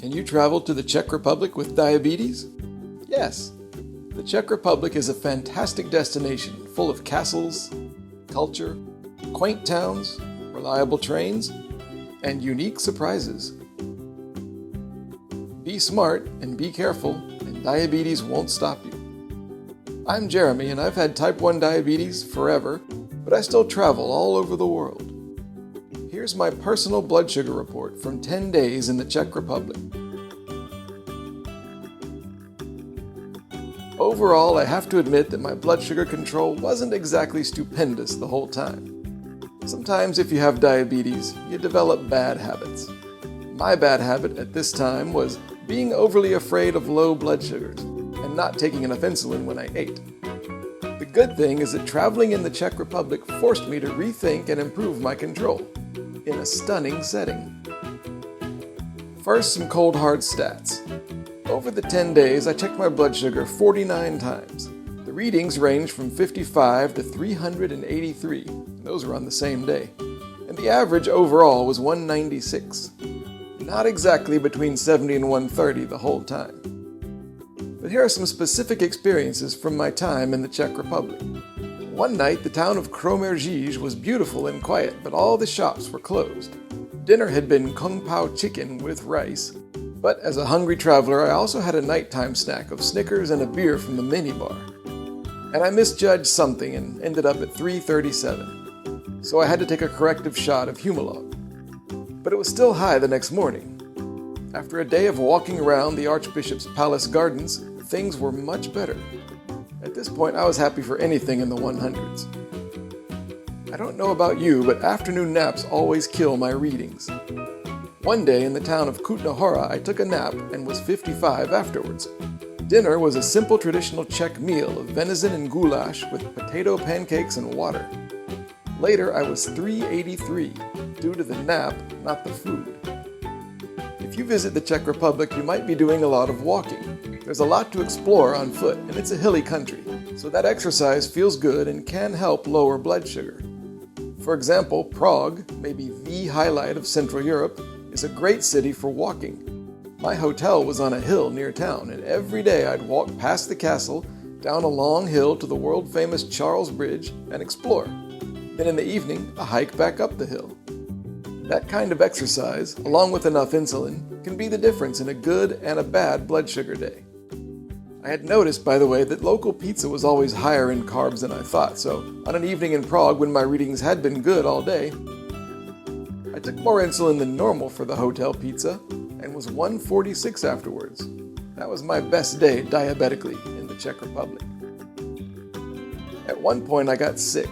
Can you travel to the Czech Republic with diabetes? Yes. The Czech Republic is a fantastic destination full of castles, culture, quaint towns, reliable trains, and unique surprises. Be smart and be careful, and diabetes won't stop you. I'm Jeremy, and I've had type 1 diabetes forever, but I still travel all over the world. Here's my personal blood sugar report from 10 days in the Czech Republic. Overall, I have to admit that my blood sugar control wasn't exactly stupendous the whole time. Sometimes if you have diabetes, you develop bad habits. My bad habit at this time was being overly afraid of low blood sugars and not taking enough insulin when I ate. The good thing is that traveling in the Czech Republic forced me to rethink and improve my control in a stunning setting. First, some cold hard stats. Over the 10 days, I checked my blood sugar 49 times. The readings ranged from 55 to 383. Those were on the same day. And the average overall was 196. Not exactly between 70 and 130 the whole time. But here are some specific experiences from my time in the Czech Republic. One night, the town of Kroměříž was beautiful and quiet, but all the shops were closed. Dinner had been kung pao chicken with rice, but as a hungry traveler, I also had a nighttime snack of Snickers and a beer from the minibar. And I misjudged something and ended up at 337. So I had to take a corrective shot of Humalog. But it was still high the next morning. After a day of walking around the Archbishop's Palace gardens, things were much better. At this point, I was happy for anything in the 100s. I don't know about you, but afternoon naps always kill my readings. One day in the town of Kutná Hora, I took a nap and was 55 afterwards. Dinner was a simple traditional Czech meal of venison and goulash with potato pancakes and water. Later, I was 383, due to the nap, not the food. If you visit the Czech Republic, you might be doing a lot of walking. There's a lot to explore on foot, and it's a hilly country, so that exercise feels good and can help lower blood sugar. For example, Prague, maybe the highlight of Central Europe, is a great city for walking. My hotel was on a hill near town, and every day I'd walk past the castle, down a long hill to the world-famous Charles Bridge, and explore. Then in the evening, a hike back up the hill. That kind of exercise, along with enough insulin, can be the difference in a good and a bad blood sugar day. I had noticed, by the way, that local pizza was always higher in carbs than I thought, so on an evening in Prague when my readings had been good all day, I took more insulin than normal for the hotel pizza and was 146 afterwards. That was my best day diabetically in the Czech Republic. At one point I got sick.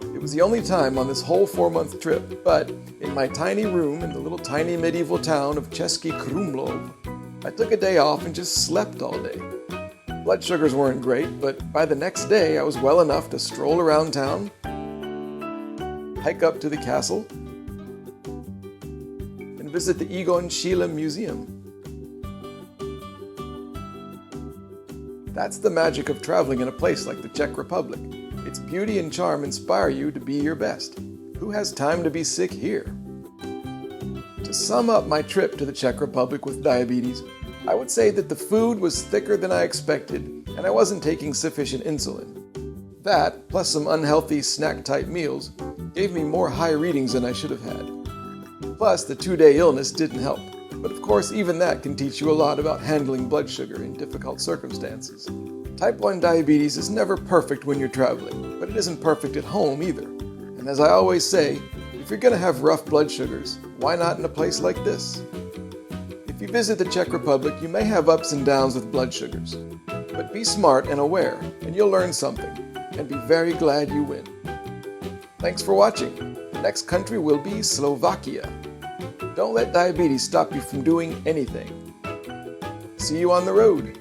It was the only time on this whole 4-month trip, but in my tiny room in the little tiny medieval town of Český Krumlov, I took a day off and just slept all day. Blood sugars weren't great, but by the next day I was well enough to stroll around town, hike up to the castle, and visit the Egon Schiele Museum. That's the magic of traveling in a place like the Czech Republic. Its beauty and charm inspire you to be your best. Who has time to be sick here? To sum up my trip to the Czech Republic with diabetes, I would say that the food was thicker than I expected, and I wasn't taking sufficient insulin. That, plus some unhealthy snack-type meals, gave me more high readings than I should have had. Plus, the 2-day illness didn't help. But of course, even that can teach you a lot about handling blood sugar in difficult circumstances. Type 1 diabetes is never perfect when you're traveling, but it isn't perfect at home either. And as I always say, if you're going to have rough blood sugars, why not in a place like this? If you visit the Czech Republic, you may have ups and downs with blood sugars. But be smart and aware, and you'll learn something, and be very glad you win. Thanks for watching. The next country will be Slovakia. Don't let diabetes stop you from doing anything. See you on the road.